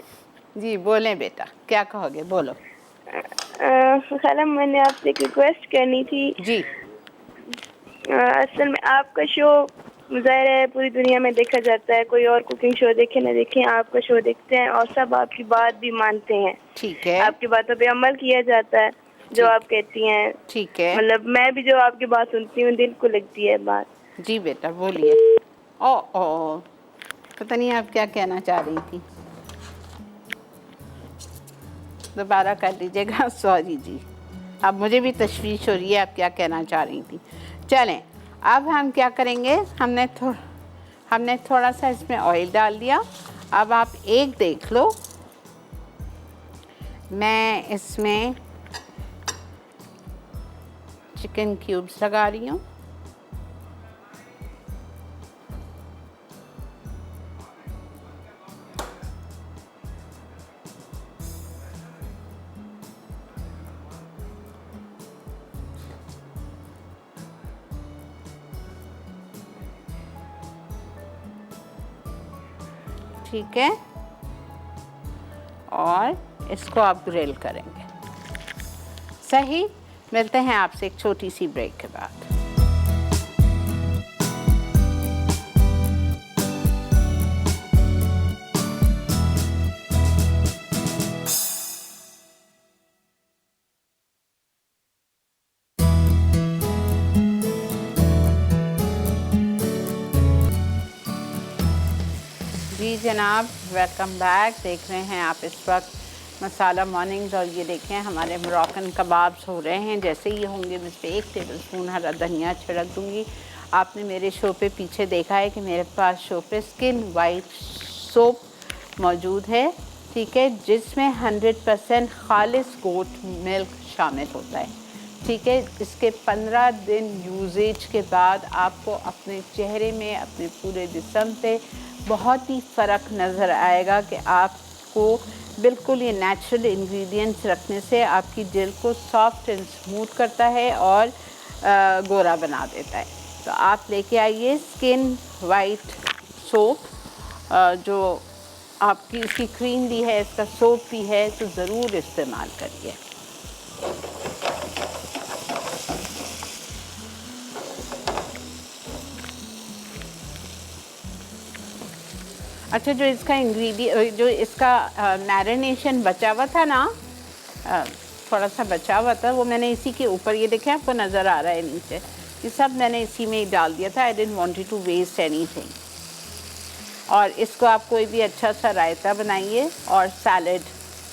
जी बोलें बेटा, क्या कहोगे, बोलो। खाला, मैंने आपसे एक रिक्वेस्ट करनी थी। जी असल में आपका शो ज़ाहिर है पूरी दुनिया में देखा जाता है, कोई और कुकिंग शो देखे ना देखे, आपका शो देखते हैं और सब आपकी बात भी मानते हैं। ठीक है, आपकी बातों पे अमल किया जाता है, जो आप कहती हैं। ठीक है। मतलब मैं भी जो आपकी बात सुनती हूँ दिल को लगती है बात। जी बेटा बोलिए। ओ पता नहीं आप क्या कहना चाह रही थी, दोबारा कर लीजिएगा। सॉरी जी, अब मुझे भी तशवीश हो रही है आप क्या कहना चाह रही थी। चलें, अब हम क्या करेंगे, हमने थोड़ा सा इसमें ऑयल डाल दिया। अब आप एक देख लो, मैं इसमें चिकन क्यूब्स लगा रही हूँ। ठीक है, और इसको आप ग्रिल करेंगे। सही, मिलते हैं आपसे एक छोटी सी ब्रेक के बाद। जी जनाब, वेलकम बैक। देख रहे हैं आप इस वक्त मसाला मॉर्निंग्स, और ये देखें हमारे मोरक्कन कबाब्स हो रहे हैं। जैसे ही होंगे मैं इस पर 1 टेबलस्पून हरा धनिया छिड़क दूँगी। आपने मेरे शो पे पीछे देखा है कि मेरे पास शो पे स्किन वाइट सोप मौजूद है, ठीक है, जिसमें 100% खालिस गोट मिल्क शामिल होता है, ठीक है। इसके 15 दिन यूजेज के बाद आपको अपने चेहरे में, अपने पूरे जिस्म पे बहुत ही फ़र्क नज़र आएगा कि आपको बिल्कुल ये नेचुरल इंग्रेडिएंट्स रखने से आपकी जेल को सॉफ्ट एंड स्मूथ करता है और गोरा बना देता है। तो आप लेके आइए स्किन वाइट सोप, जो आपकी इसकी क्रीम भी है, इसका सोप भी है, तो ज़रूर इस्तेमाल करिए। अच्छा, जो इसका जो इसका मैरिनेशन बचा हुआ था ना, थोड़ा सा बचा हुआ था, वो मैंने इसी के ऊपर, ये देखें आपको नज़र आ रहा है नीचे, ये सब मैंने इसी में ही डाल दिया था। I didn't want to waste anything. और इसको आप कोई भी अच्छा सा रायता बनाइए, और सैलड,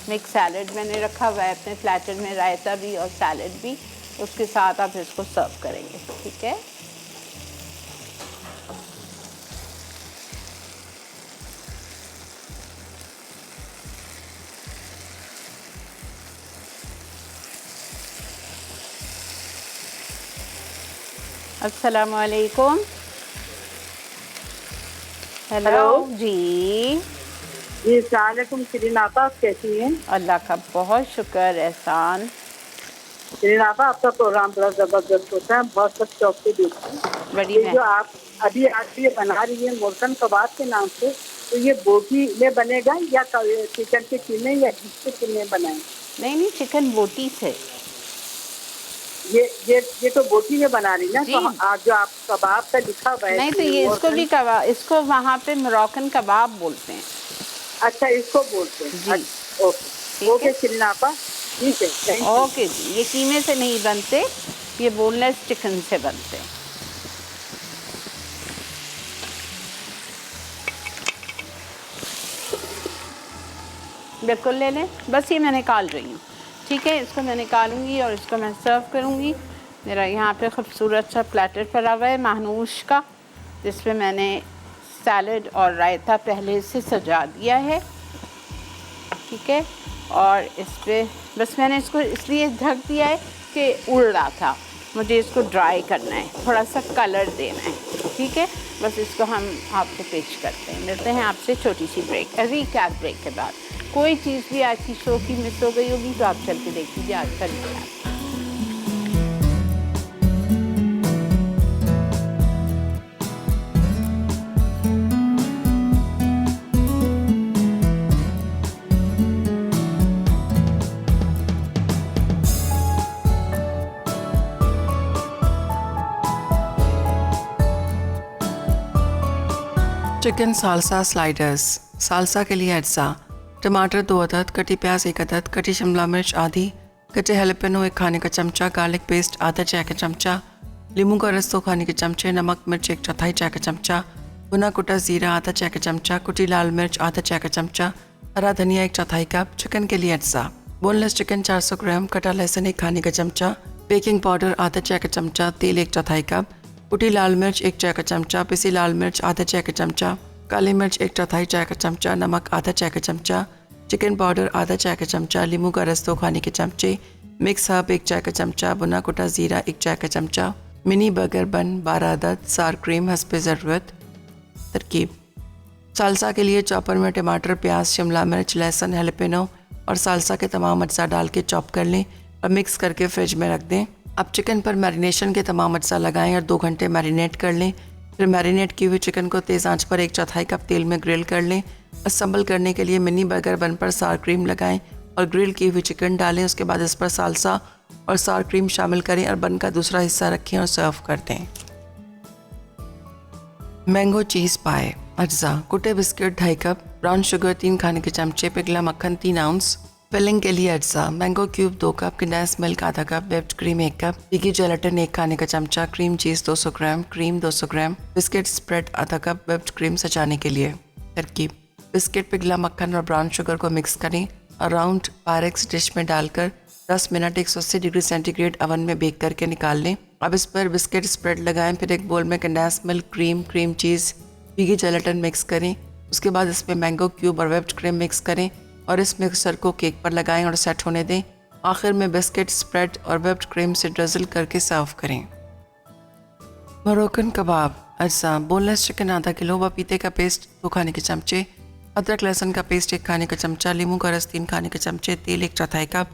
मिक्स सैलड मैंने रखा हुआ है अपने प्लेटर में, रायता भी और सैलड भी, उसके साथ आप इसको सर्व करेंगे, ठीक है। अस्सलाम वालेकुम। हेलो जी। जी सलामकुम शिरीन आपा, आप कैसी हैं? अल्लाह का बहुत शुक्र, एहसान। शिरीन आपा, आपका प्रोग्राम बड़ा ज़बरदस्त होता है, बहुत सब शौक से देखते हैं। बड़ी ये जो आप अभी आज ये बना रही है मोरक्कन कबाब के नाम से, तो ये बोटी में बनेगा या चिकन के कीमे या घी के कीमे बनाए? नहीं, चिकन बोटी से। ये तो बोटी में बना रही ना, जी। तो आज जो आप कबाब का लिखा हुआ है नहीं तो ये इसको भी कबाब, इसको वहाँ पे मोरक्कन कबाब बोलते हैं। अच्छा, इसको बोलते हैं जी। अच्छा, ओके चिल्लापा, ठीक है, thank you। ओके जी, ये कीमे से नहीं बनते, ये बोनलेस चिकन से बनते हैं। बिल्कुल ले लें, बस ये मैं निकाल रही हूँ, ठीक है। इसको मैं निकालूंगी और इसको मैं सर्व करूँगी। मेरा यहाँ पे खूबसूरत सा प्लेटर पड़ा हुआ है महानूश का, जिसमें मैंने सैलड और रायता पहले से सजा दिया है, ठीक है। और इस पर बस मैंने इसको इसलिए ढक दिया है कि उड़ रहा था, मुझे इसको ड्राई करना है, थोड़ा सा कलर देना है, ठीक है। बस इसको हम आपको पेश करते हैं। मिलते हैं आपसे छोटी सी ब्रेक, रिकैप ब्रेक के बाद। कोई चीज़ भी आज की शो की मिस हो गई होगी तो आप चल के देख लीजिए आज का recap. Chicken salsa sliders. Salsa के लिए अज्जा: टमाटर 2 अदद, कटी प्याज 1 अदद, कटी शिमला मिर्च आधी, कटे हैलेपेनो 1 खाने का चमचा, गार्लिक पेस्ट आधा चाय का चमचा, नींबू का रस 2 खाने के चमचे, नमक मिर्च 1/4 चाय का चमचा, भुना कुटा ज़ीरा आधा चाय का चमचा, कुटी लाल मिर्च आधा चाय का चमचा, हरा धनिया 1/4 कप। चिकन के लिए अज्जा: बोनलेस चिकन 400 ग्राम, कटा लहसुन 1 खाने का चमचा, बेकिंग पाउडर आधा चाय का चमचा, तेल 1/4 कप, कुटी लाल मिर्च 1 चाय का चमचा, पिसी लाल मिर्च आधा चाय का चमचा, काली मिर्च 1/4 चाय का चमचा, नमक आधा चाय का चमचा, चिकन पाउडर आधा चाय का चमचा, नींबू का रस 2 खाने के चमचे, मिक्स हर्ब 1 चाय का चमचा, भुना कुटा ज़ीरा 1 चाय का चमचा, मिनी बर्गर बन 12 अदद, सार क्रीम हस्बे ज़रूरत। तरकीब: सालसा के लिए चॉपर में टमाटर, प्याज, शिमला मिर्च, लहसुन, हैलेपेनो और सालसा के तमाम अज्जा डाल के चॉप कर लें और मिक्स करके फ्रिज में रख दें। अब चिकन पर मैरिनेशन के तमाम अज्जा लगाएं और 2 घंटे मैरिनेट कर लें। फिर मैरिनेट की हुई चिकन को तेज़ आंच पर 1/4 कप तेल में ग्रिल कर लें। असम्बल करने के लिए मिनी बर्गर बन पर सार क्रीम लगाएं और ग्रिल की हुई चिकन डालें। उसके बाद इस पर सालसा और सार क्रीम शामिल करें और बन का दूसरा हिस्सा रखें और सर्व कर दें। मैंगो चीज़ पाए। अज्जा: कुटे बिस्किट 2.5 कप, ब्राउन शुगर 3 खाने के चमचे, पिघला मक्खन 3 आउंस। फिलिंग के लिए अज्जा: mango cube 2 cup, condense milk आधा कप, व्हिप्ड क्रीम 1 कप, पिगी जेलेटिन 1 खाने का चमचा, cream cheese 200 gram, cream 200 gram, biscuit spread आधा कप, व्हिप्ड क्रीम सजाने के लिए। तरकीब: बिस्किट, पिघला मक्खन और ब्राउन शुगर को मिक्स करें और राउंड पायरेक्स डिश में डालकर 10 मिनट 180 डिग्री सेंटीग्रेड ओवन में बेक करके निकाल लें। अब इस पर बिस्किट स्प्रेड लगाएं। फिर एक बोल में कंडेंस मिल्क, क्रीम चीज़, पिगी जेलेटिन मिक्स करें। उसके बाद इसमें मैंगो क्यूब और व्हिप्ड क्रीम मिक्स करें और इस मिक्सचर को केक पर लगाएं और सेट होने दें। आखिर में बिस्किट स्प्रेड और व्हिप्ड क्रीम से ड्रिज़ल करके सर्व करें। मोरक्कन कबाब। अज्जा: बोनलेस चिकन आधा किलो, पपीते का पेस्ट 2 खाने के चमचे, अदरक लहसुन का पेस्ट 1 खाने का चमचा, नींबू का रस 3 खाने के चमचे, तेल 1/4 कप,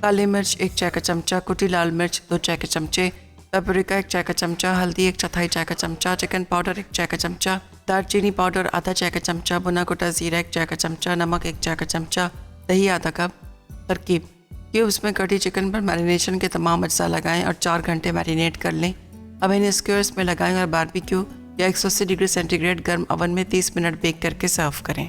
काली मिर्च 1 चाय का चमचा, कुटी लाल मिर्च 2 चाय के चमचे, पेपरिका 1 चाय का चमचा, हल्दी 1/4 चाय का चमचा, चिकन पाउडर 1 चाय का चमचा, दालचीनी पाउडर आधा चाय का चमचा, भुना कुटा ज़ीरा 1 चाय का चमचा, नमक 1 चाय का चमचा, दही आधा कप। तरकीब: क्यूब्स में कटी चिकन पर मैरिनेशन के तमाम अज्जा लगाएं और 4 घंटे मैरिनेट कर लें। अब इन्हें स्क्वेयर्स में लगाएं और बारबेक्यू या 180 डिग्री सेंटीग्रेड गर्म ओवन में 30 मिनट बेक करके सर्व करें।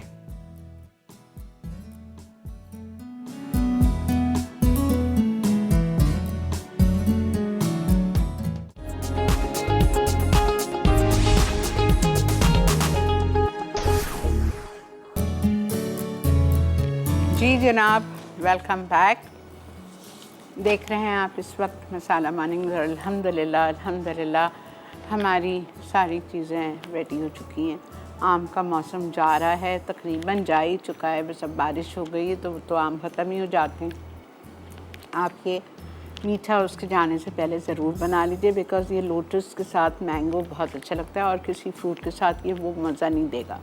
जी जनाब, वेलकम बैक। देख रहे हैं आप इस वक्त मसाला मॉर्निंग। अल्हम्दुलिल्लाह हमारी सारी चीज़ें रेडी हो चुकी हैं। आम का मौसम जा रहा है, तकरीबन जा ही चुका है, बस अब बारिश हो गई है तो आम ख़त्म ही हो जाते हैं। आप ये मीठा उसके जाने से पहले ज़रूर बना लीजिए, बिकॉज़ ये लोटस के साथ मैंगो बहुत अच्छा लगता है और किसी फ्रूट के साथ ये वो मज़ा नहीं देगा,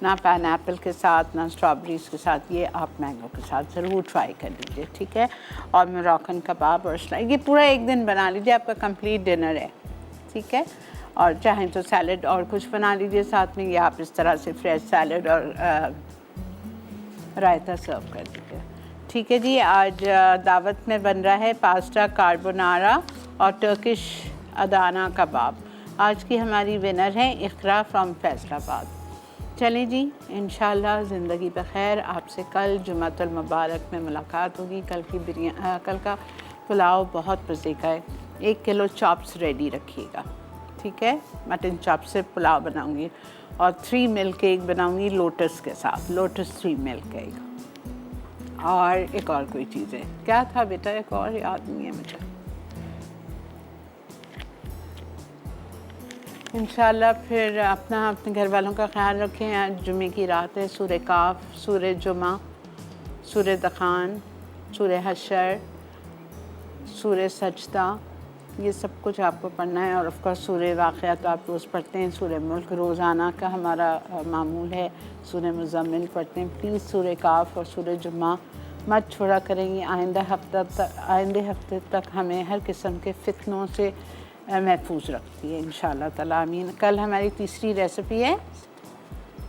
ना पाइनएप्पल के साथ ना स्ट्रॉबेरीज़ के साथ। ये आप मैंगो के साथ ज़रूर ट्राई कर लीजिए, ठीक है। और मोरक्कन कबाब और ये पूरा एक दिन बना लीजिए, आपका कंप्लीट डिनर है, ठीक है। और चाहें तो सैलड और कुछ बना लीजिए साथ में, या आप इस तरह से फ्रेश सैलड और रायता सर्व कर दीजिए, ठीक है जी। आज दावत में बन रहा है पास्ता कार्बोनारा और टर्किश अदाना कबाब। आज की हमारी विनर हैं इक़रा फ्रॉम फैसलाबाद। चलें जी, इंशाल्लाह ज़िंदगी बख़ैर आपसे कल जुमातुल मुबारक में मुलाकात होगी। कल का पुलाव बहुत मज़े का है। 1 किलो चॉप्स रेडी रखिएगा, ठीक है। मटन चॉप से पुलाव बनाऊंगी और 3 मिल्क केक बनाऊंगी लोटस के साथ, लोटस 3 मिल्क केक। और एक और कोई चीज़ है, क्या था बेटा, एक और याद नहीं है मुझे। इंशाल्लाह फिर अपने घर वालों का ख्याल रखें। आज जुमे की रात है। सूरह काफ, सूरह जुमा, सूरह दखान, सूरह हशर, सूरह सजदा, ये सब कुछ आपको पढ़ना है। और ऑफ कोर्स सूरह वाक़िया तो आप रोज़ पढ़ते हैं। सूरह मुल्क रोज़ाना का हमारा मामूल है। सूरह मुज़म्मिल पढ़ते हैं। प्लीज़ सूरह काफ और सूरह जुमा मत छोड़ा करेंगी। आइंदे हफ्ते तक हमें हर किस्म के फितनों से महफूज रखती है इंशाअल्लाह ताला, आमीन। कल हमारी तीसरी रेसिपी है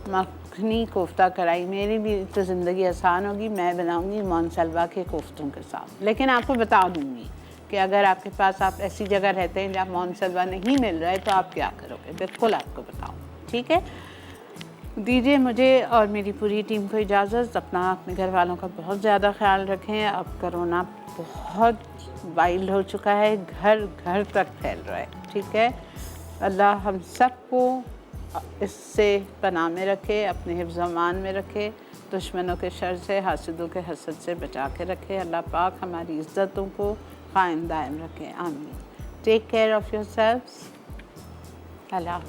मखनी कोफ्ता कढ़ाई। मेरी भी तो ज़िंदगी आसान होगी, मैं बनाऊंगी मोनसलवा के कोफ्तों के साथ। लेकिन आपको बता दूंगी कि अगर आपके पास, आप ऐसी जगह रहते हैं जहाँ मोनसलवा नहीं मिल रहा है, तो आप क्या करोगे, बिल्कुल आपको बताऊँ, ठीक है। दीजिए मुझे और मेरी पूरी टीम को इजाज़त। अपने घर वालों का बहुत ज़्यादा ख्याल रखें। अब कोरोना बहुत वाइल्ड हो चुका है, घर घर तक फैल रहा है, ठीक है। अल्लाह हम सबको इससे पनाह में रखे, अपने हिफ्ज़-ओ-अमान में रखे, दुश्मनों के शर से, हासिदों के हसद से बचा के रखे। अल्लाह पाक हमारी इज़्ज़तों को कायम दायम रखे, आमीन। Take care of yourselves. Allah.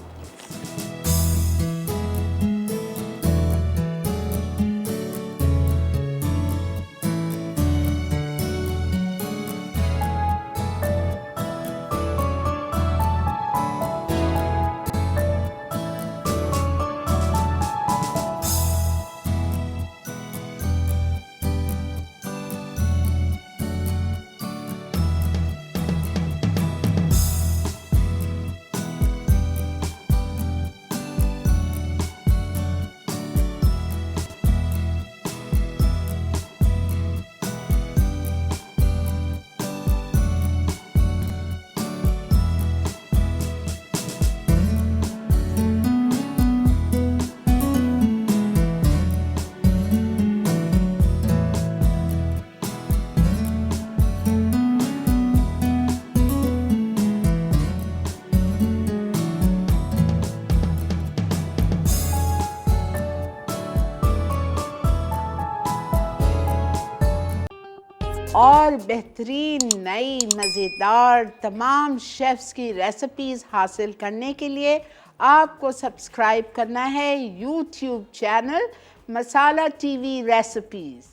और बेहतरीन नई मज़ेदार तमाम शेफ़्स की रेसिपीज़ हासिल करने के लिए आपको सब्सक्राइब करना है यूट्यूब चैनल मसाला टीवी रेसिपीज़।